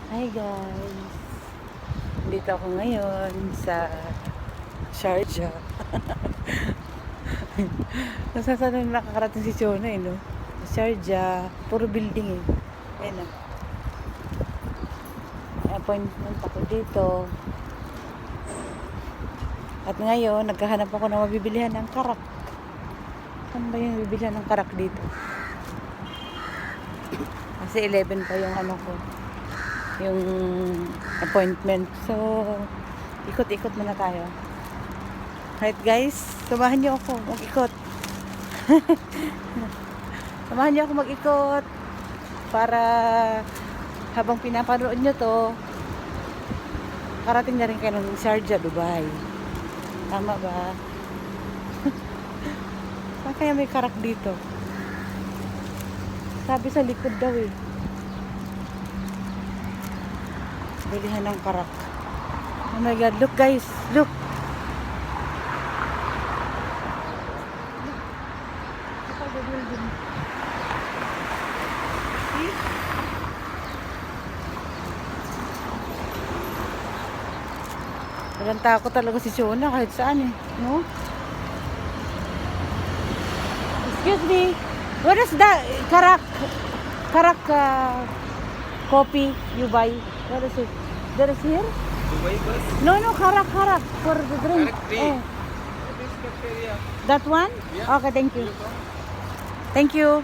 Hi guys! Dito ako ngayon sa Sharjah. Nasaan na nakakarating si Chona no? Sharjah, puro building Ayan appointment ako dito. At ngayon, naghahanap ako ng mabibilihan ng karak. Saan ba yung bibilihan ng karak dito? Kasi 11 pa yung yung appointment. So, ikot-ikot muna tayo. Right guys, samahan niyo ako mag-ikot. Samahan niyo ako mag-ikot para habang pinapanood niyo to, karating na rin kayo ng Sharjah, Dubai. Tama ba? Saan kaya may karak dito? Sabi sa likod daw Bilihan ng karak. Oh my God, look guys, look. Look at the building. See? Walang takot talaga si Chona kahit saan no? Excuse me, what is the karak coffee you buy? What is it? There is here? Dubai bus? No, karak for the drink. Karak tea. This cafeteria. That one? Yeah. Okay, thank you. Thank you.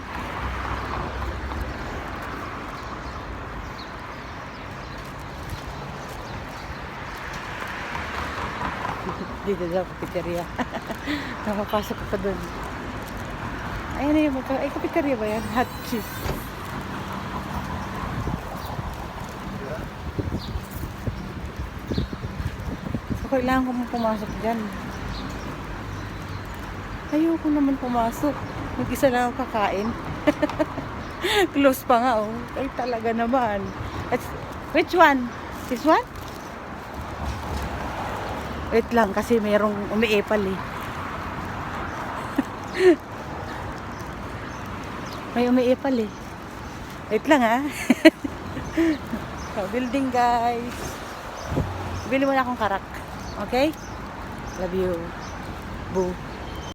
Dito daw cafeteria. Nakapasok pa doon. Ayan na yung cafeteria ba yan? Hot cheese. So, kailangan ko mong pumasok dyan. Ayoko naman pumasok. Mag-isa lang ako kakain. Close pa nga Ay talaga naman. Which one? This one? Wait lang kasi mayroong umiepal May umiepal Wait lang So, building guys. Bili mo na akong karak. Okay? Love you. Boo.